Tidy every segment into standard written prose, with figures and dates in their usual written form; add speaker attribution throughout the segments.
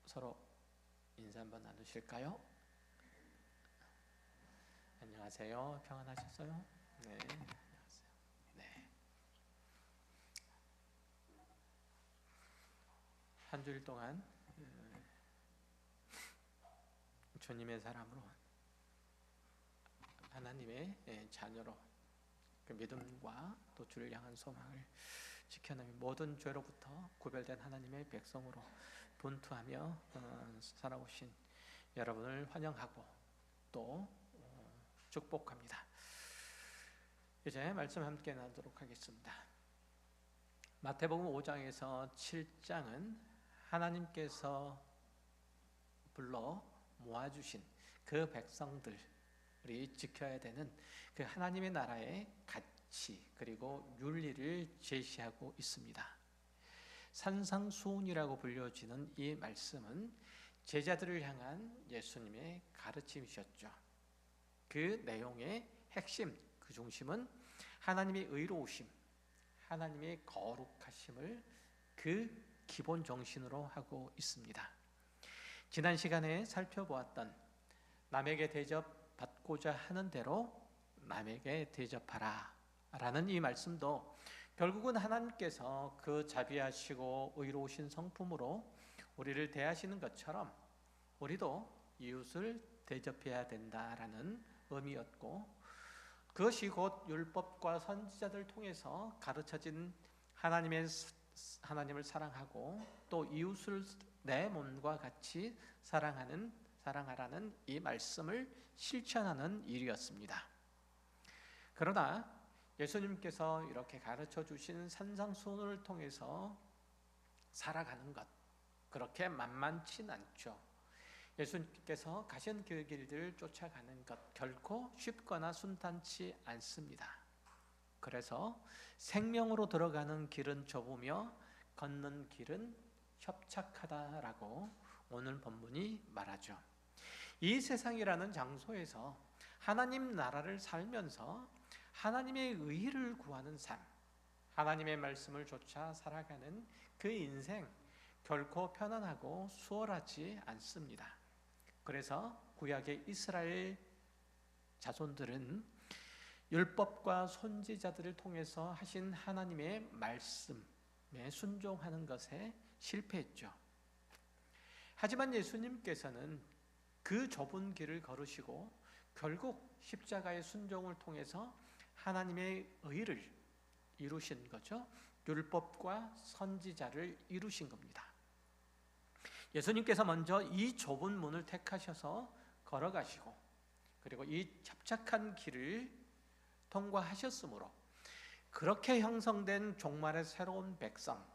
Speaker 1: 서로 인사 한번 나누실까요? 안녕하세요. 평안하셨어요? 네, 안녕하세요. 네. 한 주일 동안 주님의 사람으로, 하나님의 자녀로, 그 믿음과 또 주를 향한 소망을 지켜내며 모든 죄로부터 구별된 하나님의 백성으로 분투하며 살아오신 여러분을 환영하고 또 축복합니다. 이제 말씀 함께 나누도록 하겠습니다. 마태복음 5장에서 7장은 하나님께서 불러 모아주신 그 백성들이 지켜야 되는 그 하나님의 나라의 가치 그리고 윤리를 제시하고 있습니다. 산상수훈이라고 불려지는 이 말씀은 제자들을 향한 예수님의 가르침이셨죠. 그 내용의 핵심, 그 중심은 하나님의 의로우심, 하나님의 거룩하심을 그 기본 정신으로 하고 있습니다. 지난 시간에 살펴보았던 남에게 대접받고자 하는 대로 남에게 대접하라 라는 이 말씀도 결국은 하나님께서 그 자비하시고 의로우신 성품으로 우리를 대하시는 것처럼 우리도 이웃을 대접해야 된다라는 의미였고, 그것이 곧 율법과 선지자들 통해서 가르쳐진 하나님을 사랑하고 또 이웃을 내 몸과 같이 사랑하라는 이 말씀을 실천하는 일이었습니다. 그러나 예수님께서 이렇게 가르쳐 주신 산상수훈을 통해서 살아가는 것, 그렇게 만만치 않죠. 예수님께서 가신 그 길들을 쫓아가는 것 결코 쉽거나 순탄치 않습니다. 그래서 생명으로 들어가는 길은 좁으며 걷는 길은 협착하다라고 오늘 본문이 말하죠. 이 세상이라는 장소에서 하나님 나라를 살면서 하나님의 의를 구하는 삶, 하나님의 말씀을 쫓아 살아가는 그 인생 결코 편안하고 수월하지 않습니다. 그래서 구약의 이스라엘 자손들은 율법과 선지자들을 통해서 하신 하나님의 말씀에 순종하는 것에 실패했죠. 하지만 예수님께서는 그 좁은 길을 걸으시고 결국 십자가의 순종을 통해서 하나님의 의를 이루신 거죠. 율법과 선지자를 이루신 겁니다. 예수님께서 먼저 이 좁은 문을 택하셔서 걸어가시고 그리고 이 협착한 길을 통과하셨으므로 그렇게 형성된 종말의 새로운 백성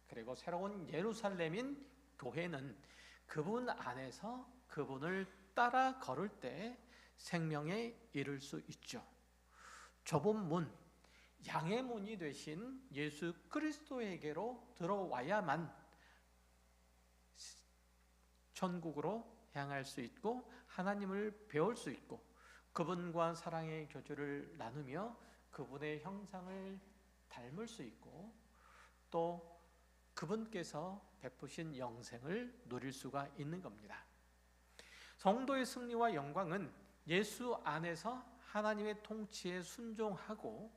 Speaker 1: 그리고 새로운 예루살렘인 교회는 그분 안에서 그분을 따라 걸을 때 생명에 이를 수 있죠. 좁은 문, 양의 문이 되신 예수 그리스도에게로 들어와야만 천국으로 향할 수 있고 하나님을 배울 수 있고 그분과 사랑의 교제를 나누며 그분의 형상을 닮을 수 있고 또 그분께서 베푸신 영생을 누릴 수가 있는 겁니다. 성도의 승리와 영광은 예수 안에서 하나님의 통치에 순종하고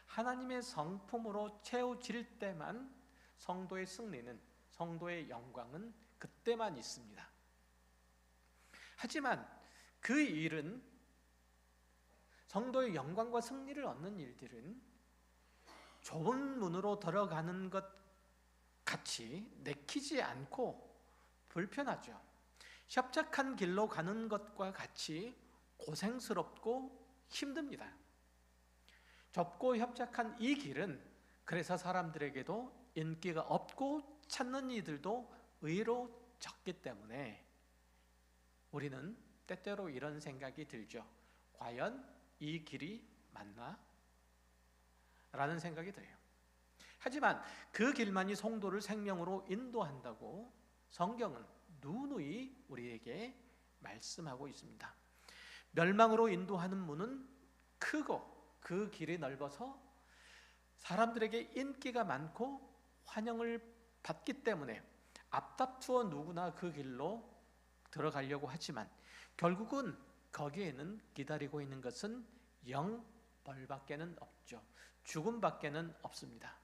Speaker 1: 하나님의 성품으로 채워질 때만 성도의 승리는, 성도의 영광은 그때만 있습니다. 하지만 그 일은, 성도의 영광과 승리를 얻는 일들은 좁은 문으로 들어가는 것 같이 내키지 않고 불편하죠. 협착한 길로 가는 것과 같이 고생스럽고 힘듭니다. 좁고 협착한 이 길은 그래서 사람들에게도 인기가 없고 찾는 이들도 의외로 적기 때문에 우리는 때때로 이런 생각이 들죠. 과연 이 길이 맞나? 라는 생각이 들어요. 하지만 그 길만이 성도를 생명으로 인도한다고 성경은 누누이 우리에게 말씀하고 있습니다. 멸망으로 인도하는 문은 크고 그 길이 넓어서 사람들에게 인기가 많고 환영을 받기 때문에 앞다투어 누구나 그 길로 들어가려고 하지만 결국은 거기에는 기다리고 있는 것은 영벌밖에는 없죠. 죽음밖에는 없습니다.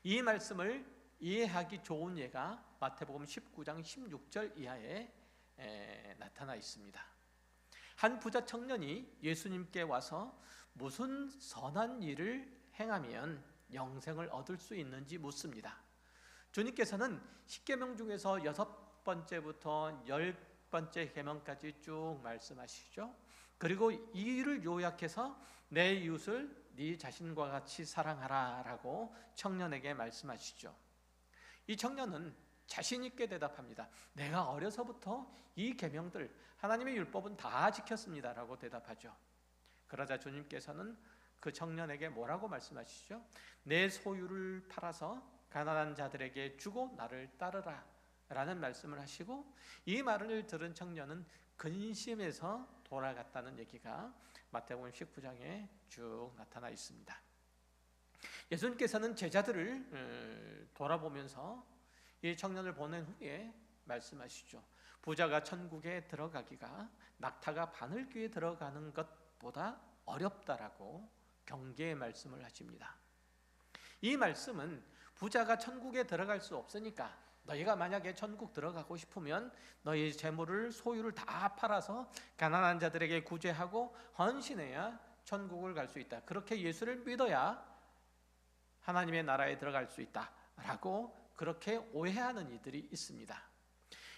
Speaker 1: 이 말씀을 이해하기 좋은 예가 마태복음 19장 16절 이하에 나타나 있습니다. 한 부자 청년이 예수님께 와서 무슨 선한 일을 행하면 영생을 얻을 수 있는지 묻습니다. 주님께서는 10계명 중에서 6번째부터 10번째 계명까지 쭉 말씀하시죠. 그리고 이를 요약해서 내 이웃을 네 자신과 같이 사랑하라 라고 청년에게 말씀하시죠. 이 청년은 자신 있게 대답합니다. 내가 어려서부터 이 계명들, 하나님의 율법은 다 지켰습니다 라고 대답하죠. 그러자 주님께서는 그 청년에게 뭐라고 말씀하시죠? 내 소유를 팔아서 가난한 자들에게 주고 나를 따르라 라는 말씀을 하시고, 이 말을 들은 청년은 근심해서 돌아갔다는 얘기가 마태복음 19장에 쭉 나타나 있습니다. 예수님께서는 제자들을 돌아보면서 이 청년을 보낸 후에 말씀하시죠. 부자가 천국에 들어가기가 낙타가 바늘귀에 들어가는 것보다 어렵다라고 경계의 말씀을 하십니다. 이 말씀은 부자가 천국에 들어갈 수 없으니까 너희가 만약에 천국 들어가고 싶으면 너희 재물을 소유를 다 팔아서 가난한 자들에게 구제하고 헌신해야 천국을 갈 수 있다. 그렇게 예수를 믿어야 하나님의 나라에 들어갈 수 있다라고 그렇게 오해하는 이들이 있습니다.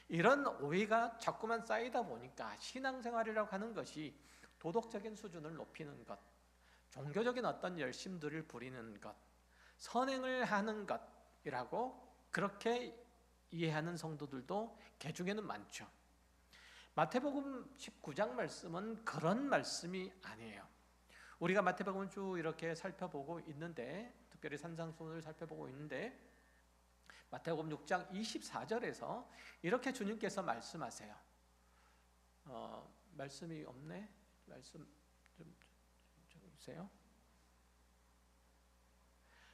Speaker 1: 이런 오해가 자꾸만 쌓이다 보니까 신앙생활이라고 하는 것이 도덕적인 수준을 높이는 것, 종교적인 어떤 열심들을 부리는 것, 선행을 하는 것이라고 그렇게 이해하는 성도들도 개중에는 많죠. 마태복음 19장 말씀은 그런 말씀이 아니에요. 우리가 마태복음을 쭉 이렇게 살펴보고 있는데, 특별히 산상수훈을 살펴보고 있는데 마태복음 6장 24절에서 이렇게 주님께서 말씀하세요. 말씀이 없네. 말씀 좀 주세요.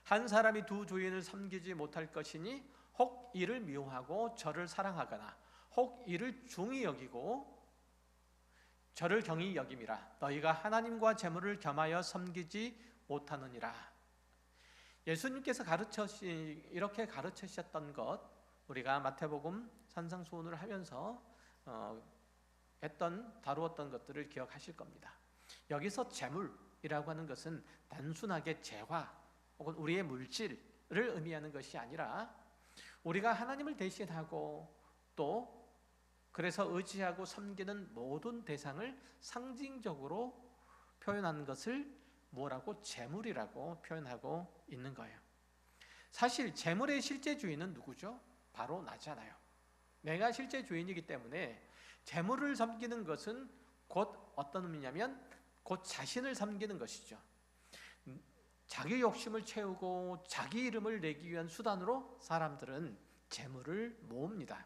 Speaker 1: 한 사람이 두 주인을 섬기지 못할 것이니 혹 이를 미워하고 저를 사랑하거나 혹 이를 중히 여기고 저를 경히 여김이라. 너희가 하나님과 재물을 겸하여 섬기지 못하느니라. 예수님께서 이렇게 가르치셨던 것, 우리가 마태복음 산상수훈을 하면서 다루었던 것들을 기억하실 겁니다. 여기서 재물이라고 하는 것은 단순하게 재화 혹은 우리의 물질을 의미하는 것이 아니라 우리가 하나님을 대신하고 또 그래서 의지하고 섬기는 모든 대상을 상징적으로 표현하는 것을 뭐라고? 재물이라고 표현하고 있는 거예요. 사실 재물의 실제 주인은 누구죠? 바로 나잖아요. 내가 실제 주인이기 때문에 재물을 섬기는 것은 곧 어떤 의미냐면 곧 자신을 섬기는 것이죠. 자기 욕심을 채우고 자기 이름을 내기 위한 수단으로 사람들은 재물을 모읍니다.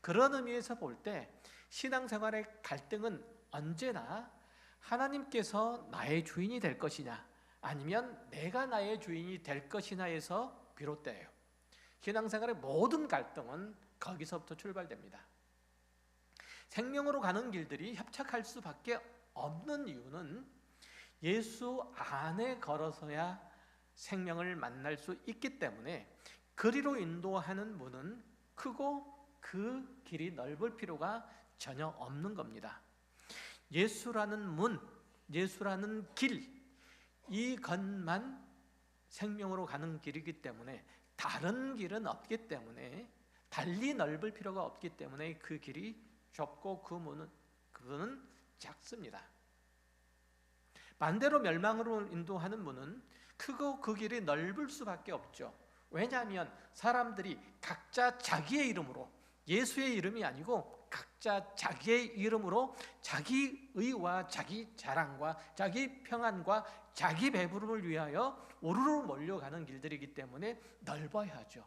Speaker 1: 그런 의미에서 볼 때 신앙생활의 갈등은 언제나 하나님께서 나의 주인이 될 것이냐 아니면 내가 나의 주인이 될 것이냐에서 비롯돼요. 신앙생활의 모든 갈등은 거기서부터 출발됩니다. 생명으로 가는 길들이 협착할 수밖에 없는 이유는 예수 안에 걸어서야 생명을 만날 수 있기 때문에 그리로 인도하는 문은 크고 그 길이 넓을 필요가 전혀 없는 겁니다. 예수라는 문, 예수라는 길, 이것만 생명으로 가는 길이기 때문에 다른 길은 없기 때문에 달리 넓을 필요가 없기 때문에 그 길이 좁고 그분은 작습니다. 반대로 멸망으로 인도하는 문은 크고 그 길이 넓을 수밖에 없죠. 왜냐하면 사람들이 각자 자기의 이름으로, 예수의 이름이 아니고 각자 자기의 이름으로 자기 의와 자기 자랑과 자기 평안과 자기 배부름을 위하여 우르르 몰려가는 길들이기 때문에 넓어야 하죠.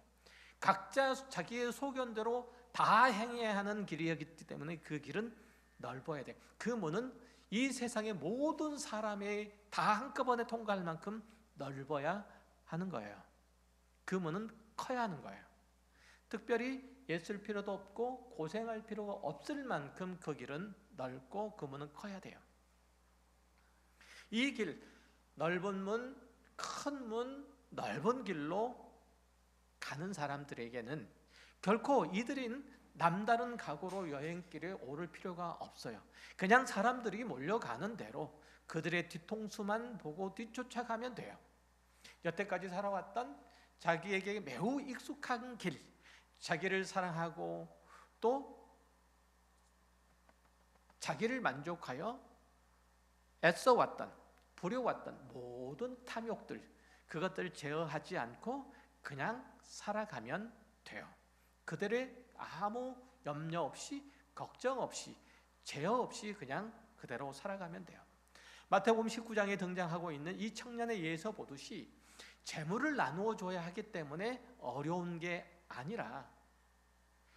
Speaker 1: 각자 자기의 소견대로 다 행해야 하는 길이기 때문에 그 길은 넓어야 돼. 그 문은 이 세상의 모든 사람의 다 한꺼번에 통과할 만큼 넓어야 하는 거예요. 그 문은 커야 하는 거예요. 특별히 애쓸 필요도 없고 고생할 필요가 없을 만큼 그 길은 넓고 그 문은 커야 돼요. 이 길, 넓은 문, 큰 문, 넓은 길로 가는 사람들에게는 결코 이들인 남다른 각오로 여행길에 오를 필요가 없어요. 그냥 사람들이 몰려가는 대로 그들의 뒤통수만 보고 뒤쫓아가면 돼요. 여태까지 살아왔던 자기에게 매우 익숙한 길, 자기를 사랑하고 또 자기를 만족하여 애써왔던, 부려왔던 모든 탐욕들, 그것들을 제어하지 않고 그냥 살아가면 돼요. 그들의 아무 염려 없이, 걱정 없이, 제어 없이 그냥 그대로 살아가면 돼요. 마태복음 19장에 등장하고 있는 이 청년의 예에서 보듯이 재물을 나누어 줘야 하기 때문에 어려운 게 아니라,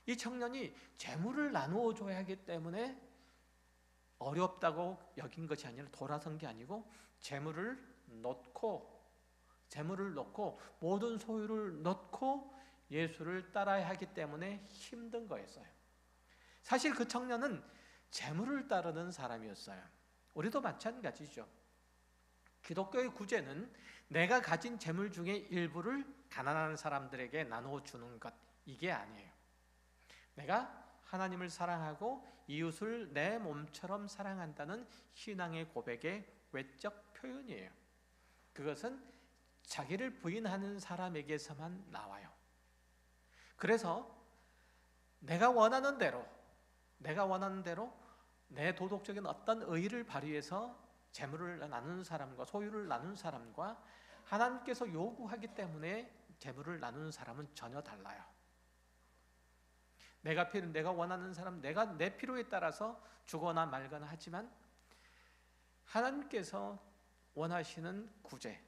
Speaker 1: 이 청년이 재물을 나누어 줘야 하기 때문에 어렵다고 여긴 것이 아니라, 돌아선 게 아니고 재물을 넣고 모든 소유를 넣고 예수를 따라야 하기 때문에 힘든 거였어요. 사실 그 청년은 재물을 따르는 사람이었어요. 우리도 마찬가지죠. 기독교의 구제는 내가 가진 재물 중에 일부를 가난한 사람들에게 나누어 주는 것, 이게 아니에요. 내가 하나님을 사랑하고 이웃을 내 몸처럼 사랑한다는 신앙의 고백의 외적 표현이에요. 그것은 자기를 부인하는 사람에게서만 나와요. 그래서 내가 원하는 대로 내 도덕적인 어떤 의의를 발휘해서 재물을 나누는 사람과 소유를 나누는 사람과 하나님께서 요구하기 때문에 재물을 나누는 사람은 전혀 달라요. 내가 원하는 사람, 내가 내 필요에 따라서 주거나 말거나 하지만 하나님께서 원하시는 구제,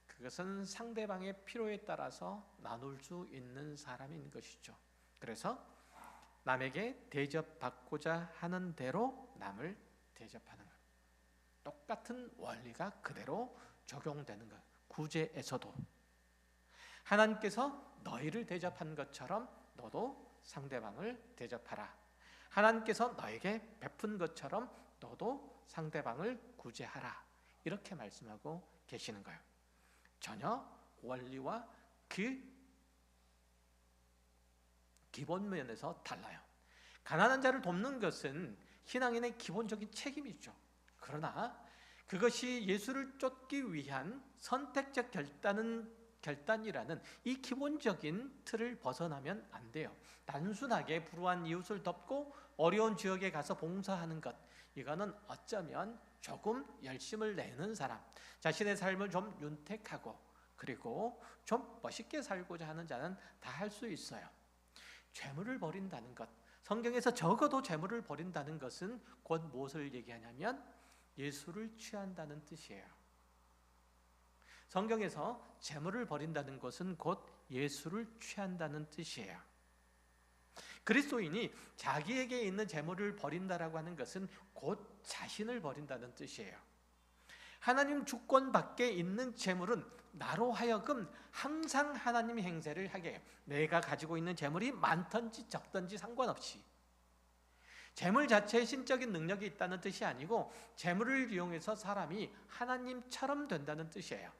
Speaker 1: 그것은 상대방의 필요에 따라서 나눌 수 있는 사람인 것이죠. 그래서 남에게 대접받고자 하는 대로 남을 대접하는 것, 똑같은 원리가 그대로 적용되는 것. 구제에서도 하나님께서 너희를 대접한 것처럼 너도 상대방을 대접하라. 하나님께서 너에게 베푼 것처럼 너도 상대방을 구제하라. 이렇게 말씀하고 계시는 거예요. 전혀 원리와 그 기본 면에서 달라요. 가난한 자를 돕는 것은 신앙인의 기본적인 책임이죠. 그러나 그것이 예수를 쫓기 위한 선택적 결단이라는 이 기본적인 틀을 벗어나면 안 돼요. 단순하게 불우한 이웃을 돕고 어려운 지역에 가서 봉사하는 것, 이거는 어쩌면 조금 열심을 내는 사람, 자신의 삶을 좀 윤택하고 그리고 좀 멋있게 살고자 하는 자는 다 할 수 있어요. 재물을 버린다는 것, 성경에서 적어도 재물을 버린다는 것은 곧 무엇을 얘기하냐면 예수를 취한다는 뜻이에요. 성경에서 재물을 버린다는 것은 곧 예수를 취한다는 뜻이에요. 그리스도인이 자기에게 있는 재물을 버린다라고 하는 것은 곧 자신을 버린다는 뜻이에요. 하나님 주권 밖에 있는 재물은 나로 하여금 항상 하나님 행세를 하게 해요. 내가 가지고 있는 재물이 많든지 적든지 상관없이. 재물 자체에 신적인 능력이 있다는 뜻이 아니고 재물을 이용해서 사람이 하나님처럼 된다는 뜻이에요.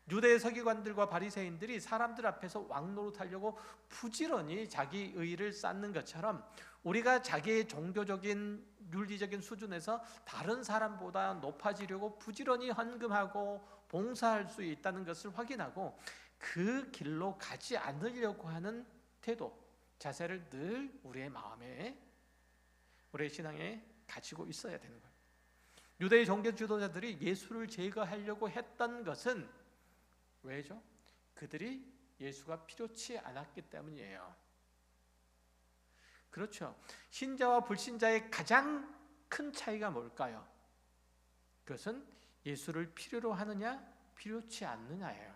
Speaker 1: 유대 서기관들과 바리새인들이 사람들 앞에서 왕노릇하려고 부지런히 자기 의의를 쌓는 것처럼 우리가 자기의 종교적인 윤리적인 수준에서 다른 사람보다 높아지려고 부지런히 헌금하고 봉사할 수 있다는 것을 확인하고 그 길로 가지 않으려고 하는 태도, 자세를 늘 우리의 마음에, 우리의 신앙에 가지고 있어야 되는 거예요. 유대의 종교 지도자들이 예수를 제거하려고 했던 것은 왜죠? 그들이 예수가 필요치 않았기 때문이에요. 그렇죠. 신자와 불신자의 가장 큰 차이가 뭘까요? 그것은 예수를 필요로 하느냐, 필요치 않느냐예요.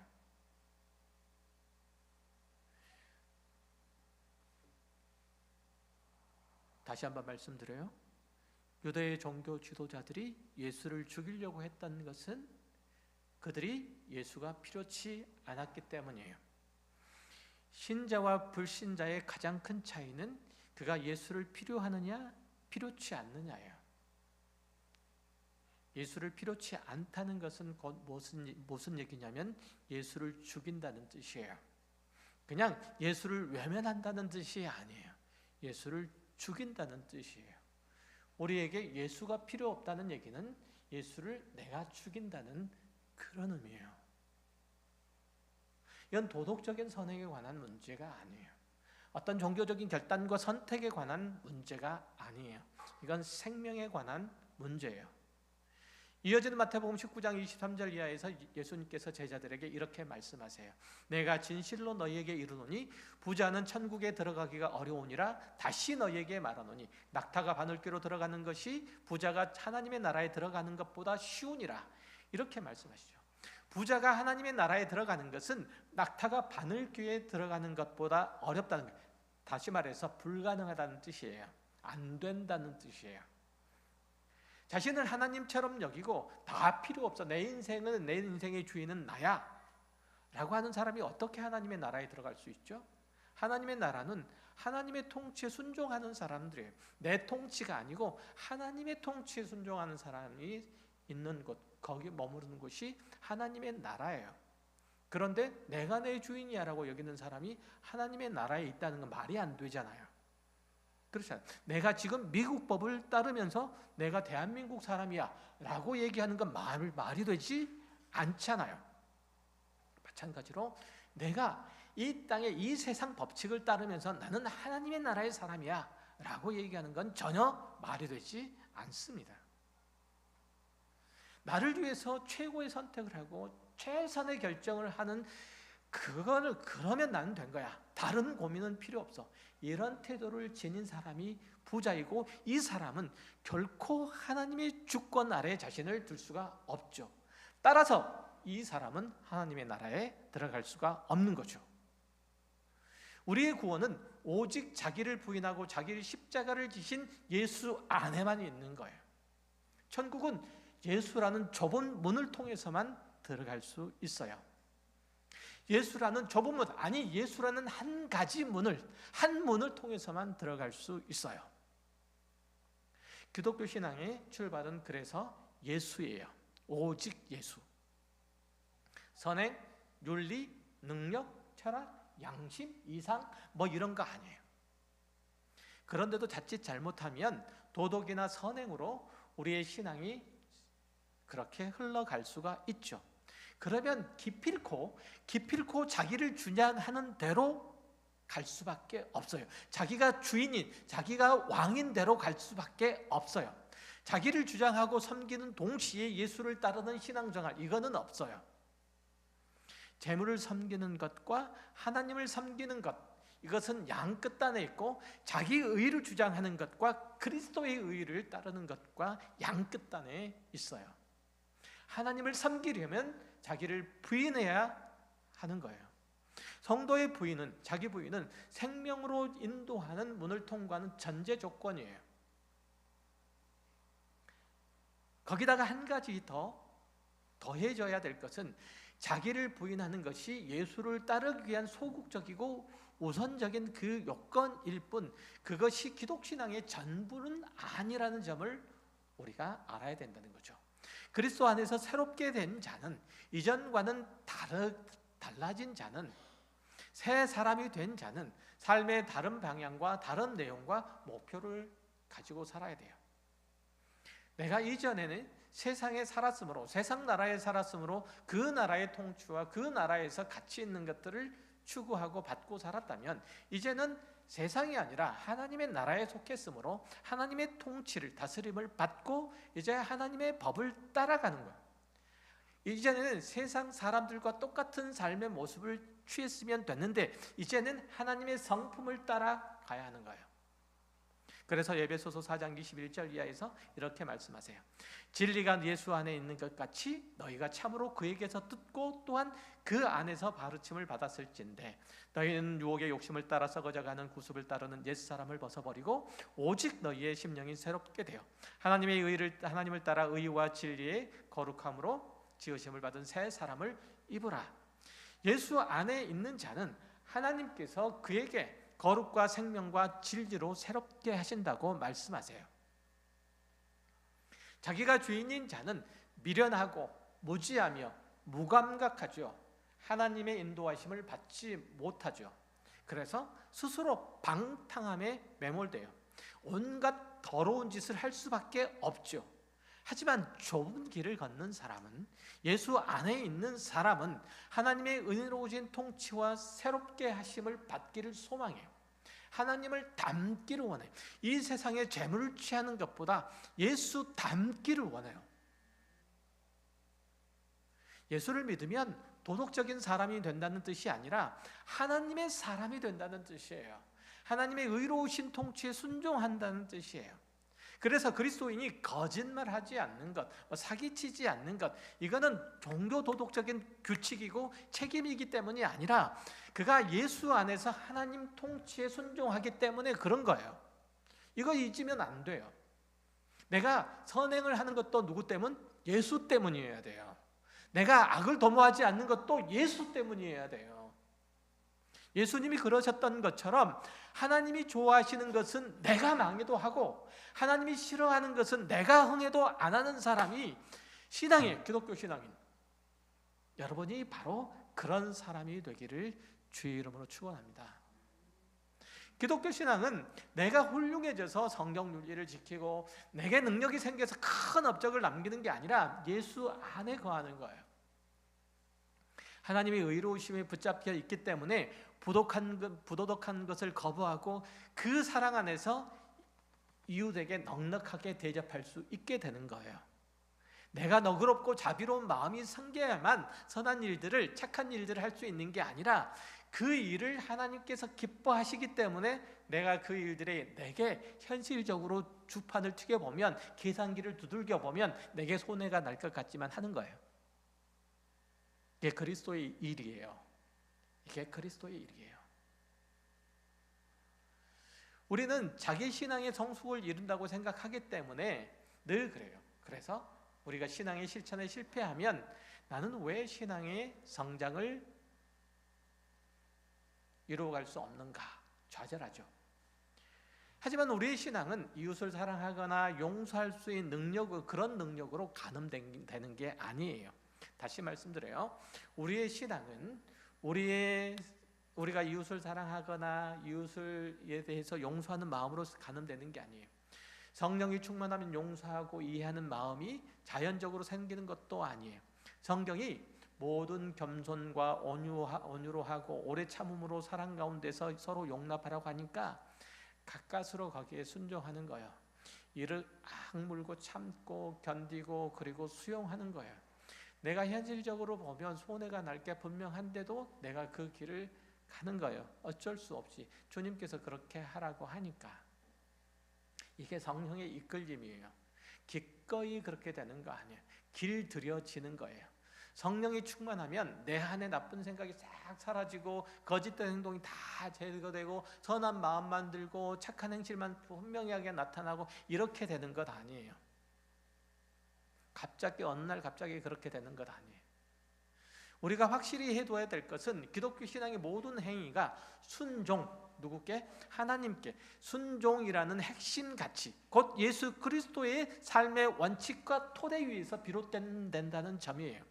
Speaker 1: 다시 한번 말씀드려요. 유대의 종교 지도자들이 예수를 죽이려고 했던 것은 그들이 예수가 필요치 않았기 때문이에요. 신자와 불신자의 가장 큰 차이는 그가 예수를 필요하느냐 필요치 않느냐예요. 예수를 필요치 않다는 것은 곧 무슨 얘기냐면 예수를 죽인다는 뜻이에요. 그냥 예수를 외면한다는 뜻이 아니에요. 예수를 죽인다는 뜻이에요. 우리에게 예수가 필요 없다는 얘기는 예수를 내가 죽인다는 그런 의미예요. 이건 도덕적인 선행에 관한 문제가 아니에요. 어떤 종교적인 결단과 선택에 관한 문제가 아니에요. 이건 생명에 관한 문제예요. 이어지는 마태복음 19장 23절 이하에서 예수님께서 제자들에게 이렇게 말씀하세요. 내가 진실로 너희에게 이르노니 부자는 천국에 들어가기가 어려우니라. 다시 너희에게 말하노니 낙타가 바늘귀로 들어가는 것이 부자가 하나님의 나라에 들어가는 것보다 쉬우니라. 이렇게 말씀하시죠. 부자가 하나님의 나라에 들어가는 것은 낙타가 바늘귀에 들어가는 것보다 어렵다는 거예요. 다시 말해서 불가능하다는 뜻이에요. 안 된다는 뜻이에요. 자신을 하나님처럼 여기고 다 필요 없어, 내 인생의 주인은 나야 라고 하는 사람이 어떻게 하나님의 나라에 들어갈 수 있죠? 하나님의 나라는 하나님의 통치에 순종하는 사람들이에요. 내 통치가 아니고 하나님의 통치에 순종하는 사람이 있는 곳, 거기 머무르는 곳이 하나님의 나라예요. 그런데 내가 내 주인이야 라고 여기는 사람이 하나님의 나라에 있다는 건 말이 안 되잖아요. 그렇잖아요. 내가 지금 미국 법을 따르면서 내가 대한민국 사람이야 라고 얘기하는 건 말이 되지 않잖아요. 마찬가지로 내가 이 땅의 이 세상 법칙을 따르면서 나는 하나님의 나라의 사람이야 라고 얘기하는 건 전혀 말이 되지 않습니다. 나를 위해서 최고의 선택을 하고 최선의 결정을 하는 그러면 나는 된 거야. 다른 고민은 필요 없어. 이런 태도를 지닌 사람이 부자이고 이 사람은 결코 하나님의 주권 아래 자신을 둘 수가 없죠. 따라서 이 사람은 하나님의 나라에 들어갈 수가 없는 거죠. 우리의 구원은 오직 자기를 부인하고 자기를 십자가를 지신 예수 안에만 있는 거예요. 천국은 예수라는 좁은 문을 통해서만 들어갈 수 있어요. 예수라는 좁은 문, 아니 예수라는 한 가지 문을, 한 문을 통해서만 들어갈 수 있어요. 기독교 신앙의 출발은 그래서 예수예요. 오직 예수. 선행, 윤리, 능력, 철학, 양심, 이상 뭐 이런 거 아니에요. 그런데도 자칫 잘못하면 도덕이나 선행으로 우리의 신앙이 그렇게 흘러갈 수가 있죠. 그러면 기필코 자기를 주장하는 대로 갈 수밖에 없어요. 자기가 주인인, 자기가 왕인 대로 갈 수밖에 없어요. 자기를 주장하고 섬기는 동시에 예수를 따르는 신앙생활, 이거는 없어요. 재물을 섬기는 것과 하나님을 섬기는 것, 이것은 양 끝단에 있고 자기 의를 주장하는 것과 그리스도의 의를 따르는 것과 양 끝단에 있어요. 하나님을 섬기려면 자기를 부인해야 하는 거예요. 성도의 부인은, 자기 부인은 생명으로 인도하는 문을 통과하는 전제 조건이에요. 거기다가 한 가지 더해져야 될 것은 자기를 부인하는 것이 예수를 따르기 위한 소극적이고 우선적인 그 요건일 뿐 그것이 기독신앙의 전부는 아니라는 점을 우리가 알아야 된다는 거죠. 그리스도 안에서 새롭게 된 자는, 이전과는 달라진 자는, 새 사람이 된 자는 삶의 다른 방향과 다른 내용과 목표를 가지고 살아야 돼요. 내가 이전에는 세상에 살았으므로, 세상 나라에 살았으므로 그 나라의 통치와 그 나라에서 가치 있는 것들을 추구하고 받고 살았다면 이제는 세상이 아니라 하나님의 나라에 속했으므로 하나님의 통치를, 다스림을 받고 이제 하나님의 법을 따라가는 거예요. 이제는 세상 사람들과 똑같은 삶의 모습을 취했으면 됐는데 이제는 하나님의 성품을 따라가야 하는 거예요. 그래서 에베소서 4장 21절 이하에서 이렇게 말씀하세요. 진리가 예수 안에 있는 것 같이 너희가 참으로 그에게서 듣고 또한 그 안에서 바르침을 받았을진데 너희는 유혹의 욕심을 따라 썩어져가는 구습을 따르는 옛사람을 벗어버리고 오직 너희의 심령이 새롭게 되어 하나님을 따라 의와 진리의 거룩함으로 지으심을 받은 새 사람을 입으라. 예수 안에 있는 자는 하나님께서 그에게 거룩과 생명과 진리로 새롭게 하신다고 말씀하세요. 자기가 주인인 자는 미련하고 무지하며 무감각하죠. 하나님의 인도하심을 받지 못하죠. 그래서 스스로 방탕함에 매몰돼요. 온갖 더러운 짓을 할 수밖에 없죠. 하지만 좁은 길을 걷는 사람은, 예수 안에 있는 사람은 하나님의 은혜로우신 통치와 새롭게 하심을 받기를 소망해요. 하나님을 닮기를 원해요. 이 세상에 재물을 취하는 것보다 예수 닮기를 원해요. 예수를 믿으면 도덕적인 사람이 된다는 뜻이 아니라 하나님의 사람이 된다는 뜻이에요. 하나님의 의로우신 통치에 순종한다는 뜻이에요. 그래서 그리스도인이 거짓말하지 않는 것, 사기치지 않는 것, 이거는 종교 도덕적인 규칙이고 책임이기 때문이 아니라 그가 예수 안에서 하나님 통치에 순종하기 때문에 그런 거예요. 이거 잊으면 안 돼요. 내가 선행을 하는 것도 누구 때문? 예수 때문이어야 돼요. 내가 악을 도모하지 않는 것도 예수 때문이어야 돼요. 예수님이 그러셨던 것처럼 하나님이 좋아하시는 것은 내가 망해도 하고 하나님이 싫어하는 것은 내가 흥해도 안 하는 사람이 신앙이에요. 기독교 신앙인. 여러분이 바로 그런 사람이 되기를 주의 이름으로 축원합니다. 기독교 신앙은 내가 훌륭해져서 성경 윤리를 지키고 내게 능력이 생겨서 큰 업적을 남기는 게 아니라 예수 안에 거하는 거예요. 하나님의 의로우심에 붙잡혀 있기 때문에 부도덕한 것을 거부하고 그 사랑 안에서 이웃에게 넉넉하게 대접할 수 있게 되는 거예요. 내가 너그럽고 자비로운 마음이 생겨야만 선한 일들을, 착한 일들을 할 수 있는 게 아니라 그 일을 하나님께서 기뻐하시기 때문에 내가 그 일들에 내게 현실적으로 주판을 튀겨보면, 계산기를 두들겨보면 내게 손해가 날 것 같지만 하는 거예요. 이게 그리스도의 일이에요. 이게 그리스도의 일이에요. 우리는 자기 신앙의 성숙을 이룬다고 생각하기 때문에 늘 그래요. 그래서 우리가 신앙의 실천에 실패하면 나는 왜 신앙의 성장을 이루어갈 수 없는가 좌절하죠. 하지만 우리의 신앙은 이웃을 사랑하거나 용서할 수 있는 능력, 그런 능력으로 가늠되는 게 아니에요. 다시 말씀드려요. 우리의 신앙은 우리가 이웃을 사랑하거나 이웃에 대해서 용서하는 마음으로 가늠되는 게 아니에요. 성령이 충만하면 용서하고 이해하는 마음이 자연적으로 생기는 것도 아니에요. 성경이 모든 겸손과 온유로 하고 오래 참음으로 사랑 가운데서 서로 용납하라고 하니까 가까스로 거기에 순종하는 거예요. 이를 악물고 참고 견디고 그리고 수용하는 거예요. 내가 현실적으로 보면 손해가 날 게 분명한데도 내가 그 길을 가는 거예요. 어쩔 수 없이 주님께서 그렇게 하라고 하니까. 이게 성령의 이끌림이에요. 기꺼이 그렇게 되는 거 아니에요. 길들여지는 거예요. 성령이 충만하면 내 안에 나쁜 생각이 싹 사라지고 거짓된 행동이 다 제거되고 선한 마음만 들고 착한 행실만 분명하게 나타나고 이렇게 되는 것 아니에요. 갑자기 어느 날 갑자기 그렇게 되는 것 아니에요. 우리가 확실히 해둬야 될 것은 기독교 신앙의 모든 행위가 순종, 누구께? 하나님께 순종이라는 핵심 가치, 곧 예수 그리스도의 삶의 원칙과 토대 위에서 비롯된다는 점이에요.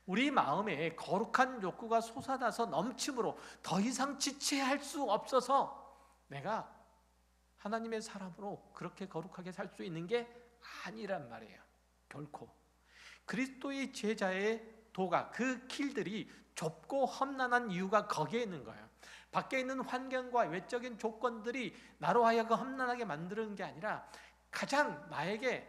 Speaker 1: 우리 마음에 거룩한 욕구가 솟아나서 넘침으로 더 이상 지체할 수 없어서 내가 하나님의 사람으로 그렇게 거룩하게 살 수 있는 게 아니란 말이에요. 결코. 그리스도의 제자의 도가, 그 길들이 좁고 험난한 이유가 거기에 있는 거예요. 밖에 있는 환경과 외적인 조건들이 나로 하여금 험난하게 만드는 게 아니라 가장 나에게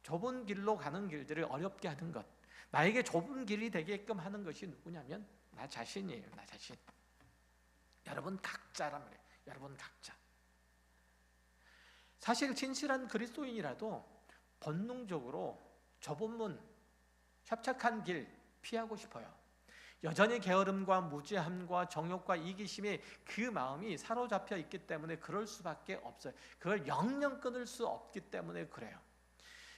Speaker 1: 좁은 길로 가는 길들을 어렵게 하는 것, 나에게 좁은 길이 되게끔 하는 것이 누구냐면 나 자신이에요. 나 자신. 여러분 각자란 말이에요. 여러분 각자. 사실 진실한 그리스도인이라도 본능적으로 좁은 문, 협착한 길 피하고 싶어요. 여전히 게으름과 무지함과 정욕과 이기심에 그 마음이 사로잡혀 있기 때문에 그럴 수밖에 없어요. 그걸 영영 끊을 수 없기 때문에 그래요.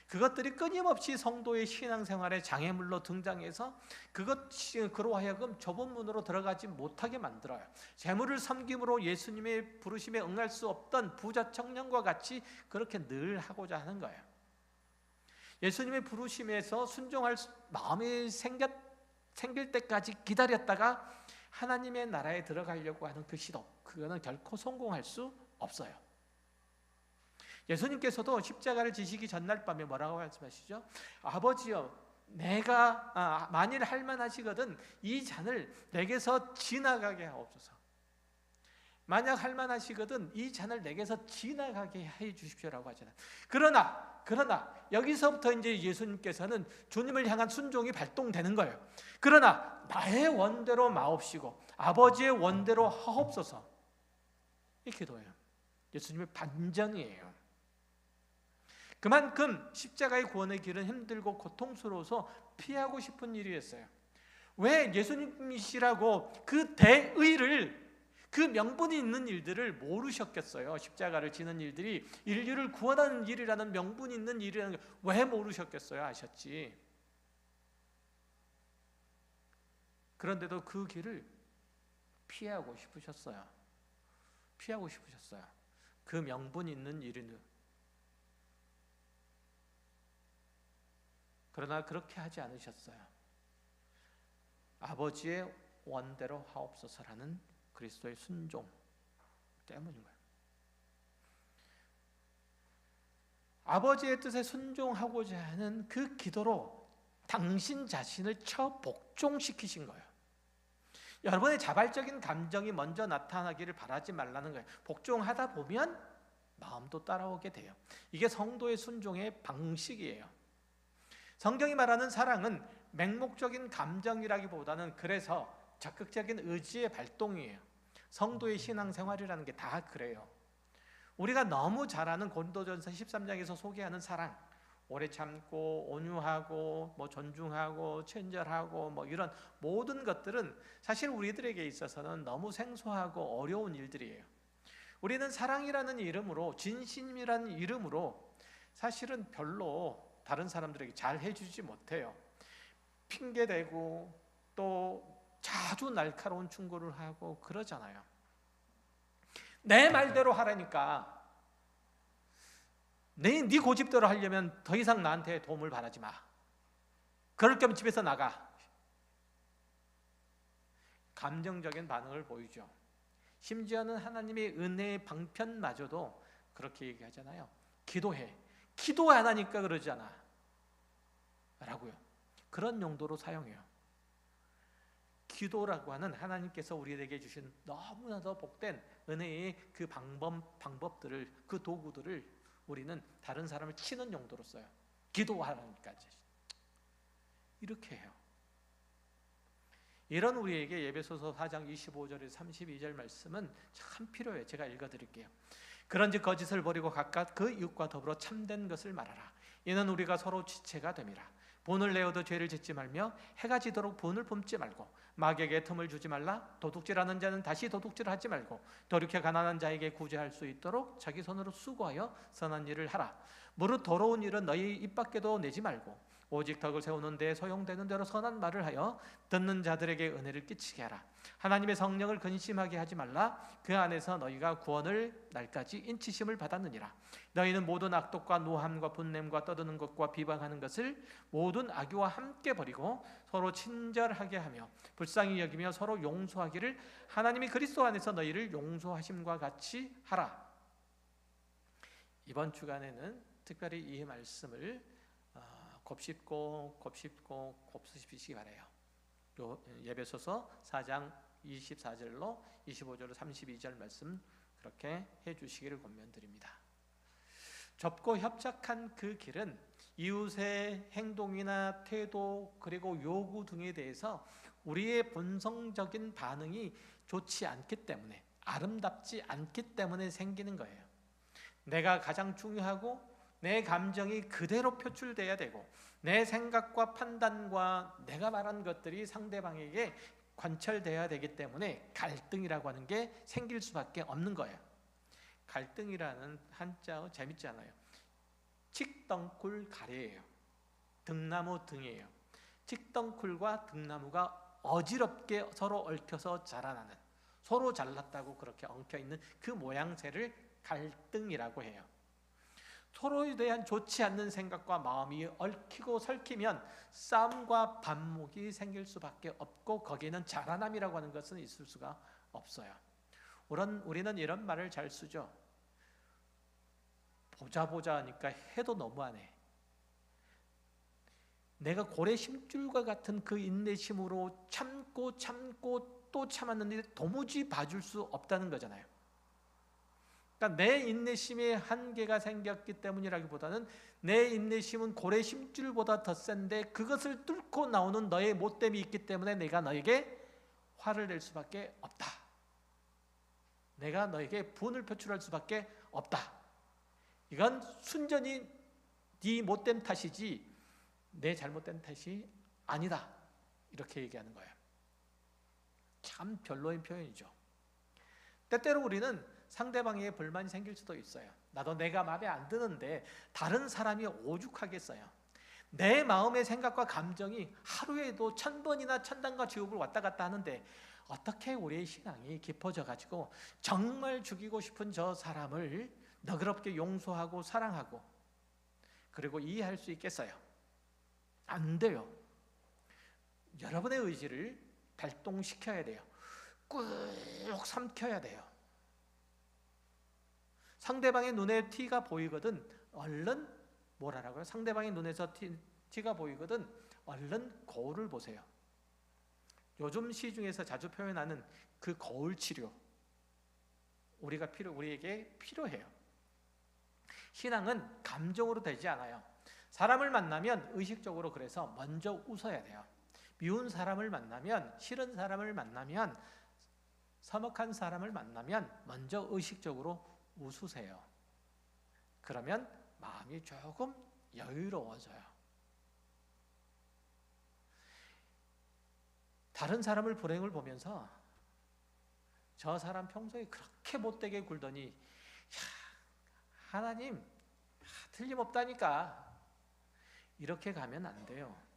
Speaker 1: 그것들이 끊임없이 성도의 신앙생활의 장애물로 등장해서 그것이 그로 하여금 좁은 문으로 들어가지 못하게 만들어요. 재물을 섬김으로 예수님의 부르심에 응할 수 없던 부자 청년과 같이 그렇게 늘 하고자 하는 거예요. 예수님의 부르심에서 순종할 마음이 생길 때까지 기다렸다가 하나님의 나라에 들어가려고 하는 그 시도, 그거는 결코 성공할 수 없어요. 예수님께서도 십자가를 지시기 전날 밤에 뭐라고 말씀하시죠? 아버지여, 내가 만일 할 만하시거든 이 잔을 내게서 지나가게 하옵소서. 만약 할 만하시거든 이 잔을 내게서 지나가게 해 주십시오라고 하잖아요. 그러나 여기서부터 이제 예수님께서는 주님을 향한 순종이 발동되는 거예요. 그러나 나의 원대로 마옵시고 아버지의 원대로 하옵소서. 이 기도예요. 예수님의 반전이에요. 그만큼 십자가의 구원의 길은 힘들고 고통스러워서 피하고 싶은 일이었어요. 왜 예수님이시라고 그 대의를, 그 명분이 있는 일들을 모르셨겠어요? 십자가를 지는 일들이 인류를 구원하는 일이라는 명분이 있는 일이라는 걸 왜 모르셨겠어요? 아셨지. 그런데도 그 길을 피하고 싶으셨어요. 피하고 싶으셨어요. 그 명분이 있는 일은. 그러나 그렇게 하지 않으셨어요. 아버지의 원대로 하옵소서라는 그리스도의 순종 때문인 거예요. 아버지의 뜻에 순종하고자 하는 그 기도로 당신 자신을 복종시키신 거예요. 여러분의 자발적인 감정이 먼저 나타나기를 바라지 말라는 거예요. 복종하다 보면 마음도 따라오게 돼요. 이게 성도의 순종의 방식이에요. 성경이 말하는 사랑은 맹목적인 감정이라기보다는 그래서 적극적인 의지의 발동이에요. 성도의 신앙생활이라는 게 다 그래요. 우리가 너무 잘 아는 고린도전서 13장에서 소개하는 사랑, 오래 참고 온유하고 존중하고 친절하고 이런 모든 것들은 사실 우리들에게 있어서는 너무 생소하고 어려운 일들이에요. 우리는 사랑이라는 이름으로, 진심이라는 이름으로 사실은 별로 다른 사람들에게 잘 해주지 못해요. 핑계대고 또 자주 날카로운 충고를 하고 그러잖아요. 내 말대로 하라니까, 네 고집대로 하려면 더 이상 나한테 도움을 바라지 마. 그럴 거면 집에서 나가. 감정적인 반응을 보이죠. 심지어는 하나님의 은혜의 방편마저도 그렇게 얘기하잖아요. 기도해. 기도 안 하니까 그러잖아 라고요. 그런 용도로 사용해요. 기도라고 하는 하나님께서 우리에게 주신 너무나도 복된 은혜의 그 방법들을, 그 도구들을 우리는 다른 사람을 치는 용도로 써요. 기도하라니까 이렇게 해요. 이런 우리에게 에베소서 4장 25절에서 32절 말씀은 참 필요해요. 제가 읽어드릴게요. 그런즉 거짓을 버리고 각각 그 이웃과 더불어 참된 것을 말하라. 이는 우리가 서로 지체가 됨이라. 본을 내어도 죄를 짓지 말며 해가 지도록 본을 뿜지 말고 마귀에게 틈을 주지 말라. 도둑질하는 자는 다시 도둑질하지 말고 돌이켜 가난한 자에게 구제할 수 있도록 자기 손으로 수고하여 선한 일을 하라. 무릇 더러운 일은 너희 입 밖에도 내지 말고 오직 덕을 세우는 데 소용되는 대로 선한 말을 하여 듣는 자들에게 은혜를 끼치게 하라. 하나님의 성령을 근심하게 하지 말라. 그 안에서 너희가 구원을 날까지 인치심을 받았느니라. 너희는 모든 악독과 노함과 분냄과 떠드는 것과 비방하는 것을 모든 악의와 함께 버리고 서로 친절하게 하며 불쌍히 여기며 서로 용서하기를 하나님이 그리스도 안에서 너희를 용서하심과 같이 하라. 이번 주간에는 특별히 이 말씀을 곱씹고 곱씹으시기 바라요. 에베소서 4장 24절로 25절로 32절 말씀 그렇게 해주시기를 권면드립니다. 좁고 협착한 그 길은 이웃의 행동이나 태도 그리고 요구 등에 대해서 우리의 본성적인 반응이 좋지 않기 때문에, 아름답지 않기 때문에 생기는 거예요. 내가 가장 중요하고 내 감정이 그대로 표출돼야 되고 내 생각과 판단과 내가 말한 것들이 상대방에게 관철돼야 되기 때문에 갈등이라고 하는 게 생길 수밖에 없는 거예요. 갈등이라는 한자어 재밌잖아요. 칡덩쿨 가래예요. 등나무 등이에요. 칡덩쿨과 등나무가 어지럽게 서로 얽혀서 자라나는, 서로 잘났다고 그렇게 엉켜있는 그 모양새를 갈등이라고 해요. 서로에 대한 좋지 않는 생각과 마음이 얽히고 설키면 싸움과 반목이 생길 수밖에 없고 거기에는 자라남이라고 하는 것은 있을 수가 없어요. 우리는 이런 말을 잘 쓰죠. 보자 하니까 해도 너무하네. 내가 고래 심줄과 같은 그 인내심으로 참고 또 참았는데 도무지 봐줄 수 없다는 거잖아요. 그러니까 내 인내심에 한계가 생겼기 때문이라기보다는 내 인내심은 고래 심줄보다 더 센데 그것을 뚫고 나오는 너의 못됨이 있기 때문에 내가 너에게 화를 낼 수밖에 없다. 내가 너에게 분을 표출할 수밖에 없다. 이건 순전히 네 못된 탓이지 내 잘못된 탓이 아니다. 이렇게 얘기하는 거예요. 참 별로인 표현이죠. 때때로 우리는 상대방에게 불만이 생길 수도 있어요. 나도 내가 마음에 안 드는데 다른 사람이 오죽하겠어요. 내 마음의 생각과 감정이 하루에도 1000번이나 천당과 지옥을 왔다 갔다 하는데 어떻게 우리의 신앙이 깊어져 가지고 정말 죽이고 싶은 저 사람을 너그럽게 용서하고 사랑하고 그리고 이해할 수 있겠어요? 안 돼요. 여러분의 의지를 발동시켜야 돼요. 꾹 삼켜야 돼요. 상대방의 눈에 티가 보이거든 얼른 뭐라고요? 상대방의 눈에서 티가 보이거든 얼른 거울을 보세요. 요즘 시중에서 자주 표현하는 그 거울 치료 우리에게 필요해요. 신앙은 감정으로 되지 않아요. 사람을 만나면 의식적으로 그래서 먼저 웃어야 돼요. 미운 사람을 만나면, 싫은 사람을 만나면, 서먹한 사람을 만나면 먼저 의식적으로 웃으세요. 그러면 마음이 조금 여유로워져요. 다른 사람을 불행을 보면서 저 사람 평소에 그렇게 못되게 굴더니 하나님 틀림없다니까 이렇게 가면 안 돼요.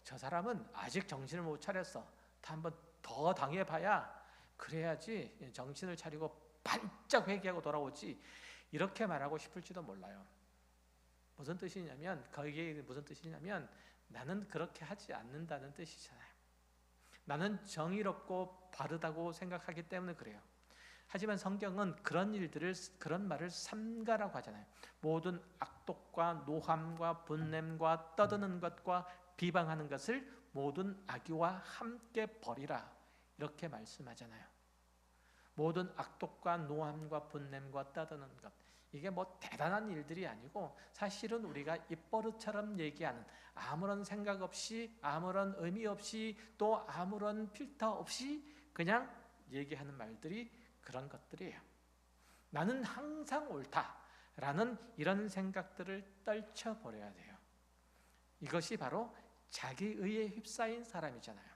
Speaker 1: 저 사람은 아직 정신을 못 차렸어. 한번 더 당해봐야 그래야지 정신을 차리고 반짝 회개하고 돌아오지 이렇게 말하고 싶을지도 몰라요. 무슨 뜻이냐면 거기에 무슨 뜻이냐면 나는 그렇게 하지 않는다는 뜻이잖아요. 나는 정의롭고 바르다고 생각하기 때문에 그래요. 하지만 성경은 그런 말을 삼가라고 하잖아요. 모든 악독과 노함과 분냄과 떠드는 것과 비방하는 것을 모든 악의와 함께 버리라 이렇게 말씀하잖아요. 모든 악독과 노함과 분냄과 떠드는 것 이게 뭐 대단한 일들이 아니고 사실은 우리가 입버릇처럼 얘기하는 아무런 생각 없이 아무런 의미 없이 또 아무런 필터 없이 그냥 얘기하는 말들이 그런 것들이에요. 나는 항상 옳다라는 이런 생각들을 떨쳐버려야 돼요. 이것이 바로 자기의에 휩싸인 사람이잖아요.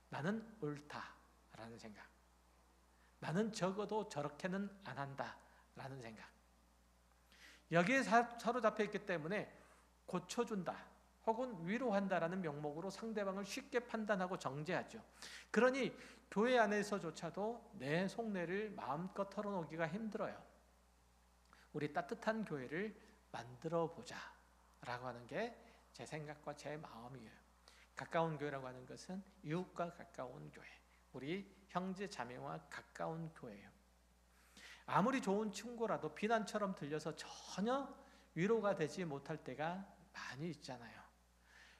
Speaker 1: 나는 옳다라는 생각. 나는 적어도 저렇게는 안 한다라는 생각. 여기에 사로잡혀 있기 때문에 고쳐준다 혹은 위로한다라는 명목으로 상대방을 쉽게 판단하고 정죄하죠. 그러니 교회 안에서조차도 내 속내를 마음껏 털어놓기가 힘들어요. 우리 따뜻한 교회를 만들어 보자 라고 하는 게 제 생각과 제 마음이에요. 가까운 교회라고 하는 것은 이웃과 가까운 교회, 우리 형제 자매와 가까운 교회예요. 아무리 좋은 충고라도 비난처럼 들려서 전혀 위로가 되지 못할 때가 많이 있잖아요.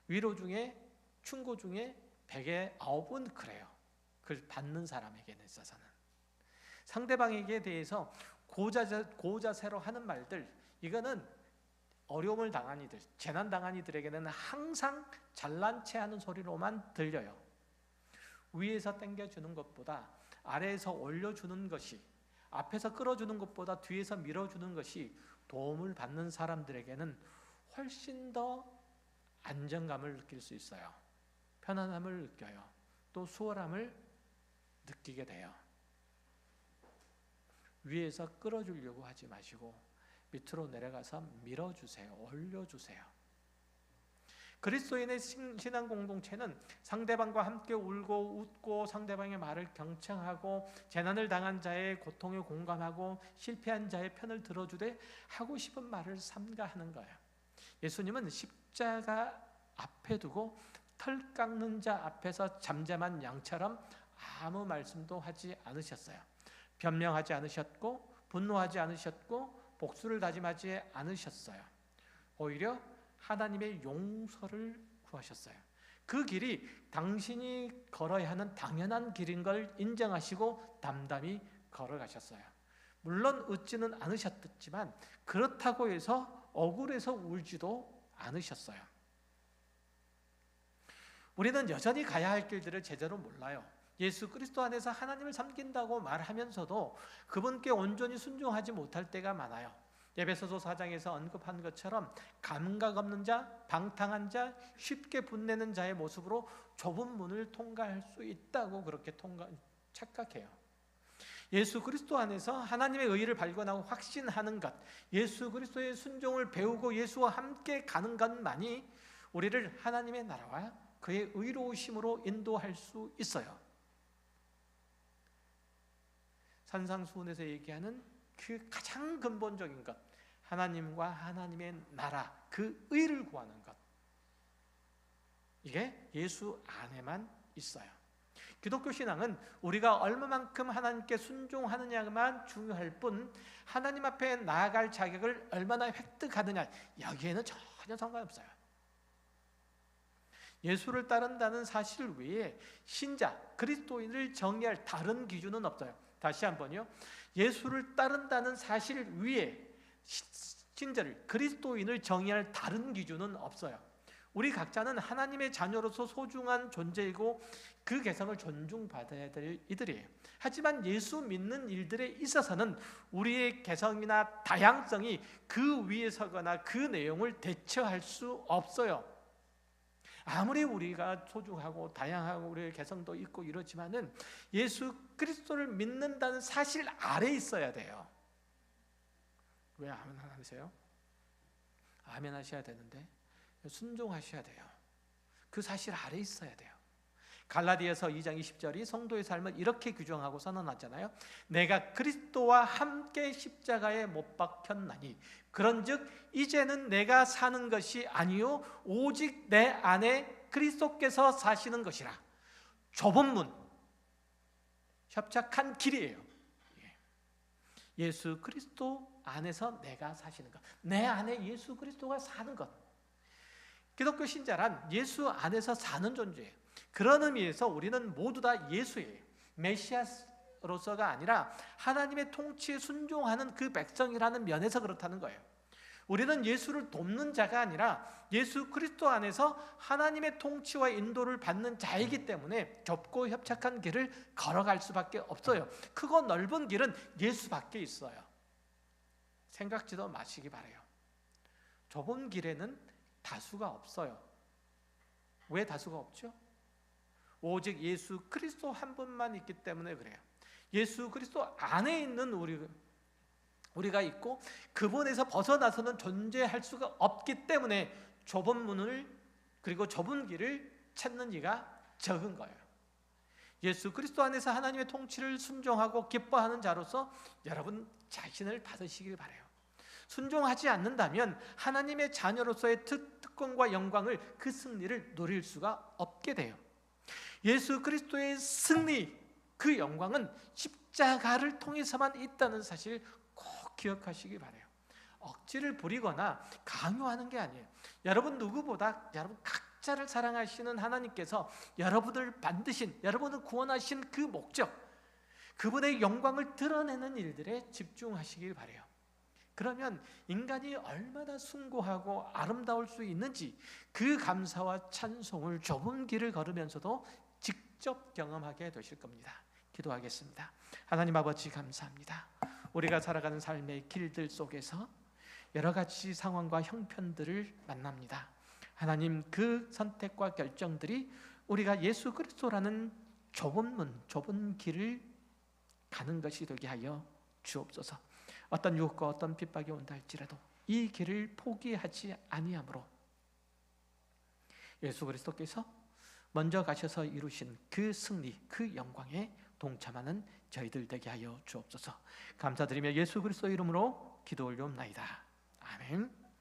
Speaker 1: 위로 중에 충고 중에 100에 9은 그래요. 그걸 받는 사람에게 있어서는 상대방에게 대해서 고자세로 하는 말들 이거는 어려움을 당한 이들, 재난 당한 이들에게는 항상 잘난 체 하는 소리로만 들려요. 위에서 당겨주는 것보다 아래에서 올려주는 것이 앞에서 끌어주는 것보다 뒤에서 밀어주는 것이 도움을 받는 사람들에게는 훨씬 더 안정감을 느낄 수 있어요. 편안함을 느껴요. 또 수월함을 느끼게 돼요. 위에서 끌어주려고 하지 마시고 밑으로 내려가서 밀어주세요. 올려주세요. 그리스도인의 신앙 공동체는 상대방과 함께 울고 웃고 상대방의 말을 경청하고 재난을 당한 자의 고통에 공감하고 실패한 자의 편을 들어주되 하고 싶은 말을 삼가하는 거예요. 예수님은 십자가 앞에 두고 털 깎는 자 앞에서 잠잠한 양처럼 아무 말씀도 하지 않으셨어요. 변명하지 않으셨고 분노하지 않으셨고 복수를 다짐하지 않으셨어요. 오히려 하나님의 용서를 구하셨어요. 그 길이 당신이 걸어야 하는 당연한 길인 걸 인정하시고 담담히 걸어가셨어요. 물론 웃지는 않으셨지만 그렇다고 해서 억울해서 울지도 않으셨어요. 우리는 여전히 가야 할 길들을 제대로 몰라요. 예수 그리스도 안에서 하나님을 섬긴다고 말하면서도 그분께 온전히 순종하지 못할 때가 많아요. 에베소서 4장에서 언급한 것처럼 감각 없는 자, 방탕한 자, 쉽게 분내는 자의 모습으로 좁은 문을 통과할 수 있다고 그렇게 착각해요. 예수 그리스도 안에서 하나님의 의의를 발견하고 확신하는 것, 예수 그리스도의 순종을 배우고 예수와 함께 가는 것만이 우리를 하나님의 나라와 그의 의로우심으로 인도할 수 있어요. 산상수훈에서 얘기하는 그 가장 근본적인 것, 하나님과 하나님의 나라, 그 의를 구하는 것, 이게 예수 안에만 있어요. 기독교 신앙은 우리가 얼마만큼 하나님께 순종하느냐만 중요할 뿐 하나님 앞에 나아갈 자격을 얼마나 획득하느냐, 여기에는 전혀 상관없어요. 예수를 따른다는 사실 외에 신자, 그리스도인을 정의할 다른 기준은 없어요. 다시 한번요. 예수를 따른다는 사실 위에 신자를, 그리스도인을 정의할 다른 기준은 없어요. 우리 각자는 하나님의 자녀로서 소중한 존재이고 그 개성을 존중받아야 될 이들이에요. 하지만 예수 믿는 일들에 있어서는 우리의 개성이나 다양성이 그 위에 서거나 그 내용을 대처할 수 없어요. 아무리 우리가 소중하고 다양하고 우리의 개성도 있고 이러지만은 예수 그리스도를 믿는다는 사실 아래 있어야 돼요. 왜 아멘 안 하세요? 아멘 하셔야 되는데 순종하셔야 돼요. 그 사실 아래 있어야 돼요. 갈라디아서 2장 20절이 성도의 삶을 이렇게 규정하고 선언하잖아요. 내가 그리스도와 함께 십자가에 못 박혔나니 그런즉 이제는 내가 사는 것이 아니요 오직 내 안에 그리스도께서 사시는 것이라. 좁은 문, 협착한 길이에요. 예수 그리스도 안에서 내가 사시는 것, 내 안에 예수 그리스도가 사는 것. 기독교 신자란 예수 안에서 사는 존재예요. 그런 의미에서 우리는 모두 다 예수예요. 메시아로서가 아니라 하나님의 통치에 순종하는 그 백성이라는 면에서 그렇다는 거예요. 우리는 예수를 돕는 자가 아니라 예수 그리스도 안에서 하나님의 통치와 인도를 받는 자이기 때문에 좁고 협착한 길을 걸어갈 수밖에 없어요. 크고 넓은 길은 예수밖에 있어요. 생각지도 마시기 바라요. 좁은 길에는 다수가 없어요. 왜 다수가 없죠? 오직 예수 그리스도 한 분만 있기 때문에 그래요. 예수 그리스도 안에 있는 우리가 있고 그분에서 벗어나서는 존재할 수가 없기 때문에 좁은 문을 그리고 좁은 길을 찾는 이가 적은 거예요. 예수 그리스도 안에서 하나님의 통치를 순종하고 기뻐하는 자로서 여러분 자신을 받으시길 바라요. 순종하지 않는다면 하나님의 자녀로서의 특권과 영광을, 그 승리를 누릴 수가 없게 돼요. 예수 그리스도의 승리, 그 영광은 십자가를 통해서만 있다는 사실 꼭 기억하시기 바라요. 억지를 부리거나 강요하는 게 아니에요. 여러분 누구보다 여러분 각자를 사랑하시는 하나님께서 여러분을 만드신, 여러분을 구원하신 그 목적, 그분의 영광을 드러내는 일들에 집중하시길 바라요. 그러면 인간이 얼마나 숭고하고 아름다울 수 있는지 그 감사와 찬송을 좁은 길을 걸으면서도 직접 경험하게 되실 겁니다. 기도하겠습니다. 하나님 아버지 감사합니다. 우리가 살아가는 삶의 길들 속에서 여러 가지 상황과 형편들을 만납니다. 하나님, 그 선택과 결정들이 우리가 예수 그리스도라는 좁은 문, 좁은 길을 가는 것이 되게 하여 주옵소서. 어떤 유혹과 어떤 핍박이 온다 할지라도 이 길을 포기하지 아니함으로 예수 그리스도께서 먼저 가셔서 이루신 그 승리, 그 영광에 동참하는 저희들 되게 하여 주옵소서. 감사드리며 예수 그리스도 이름으로 기도 올려옵나이다. 아멘.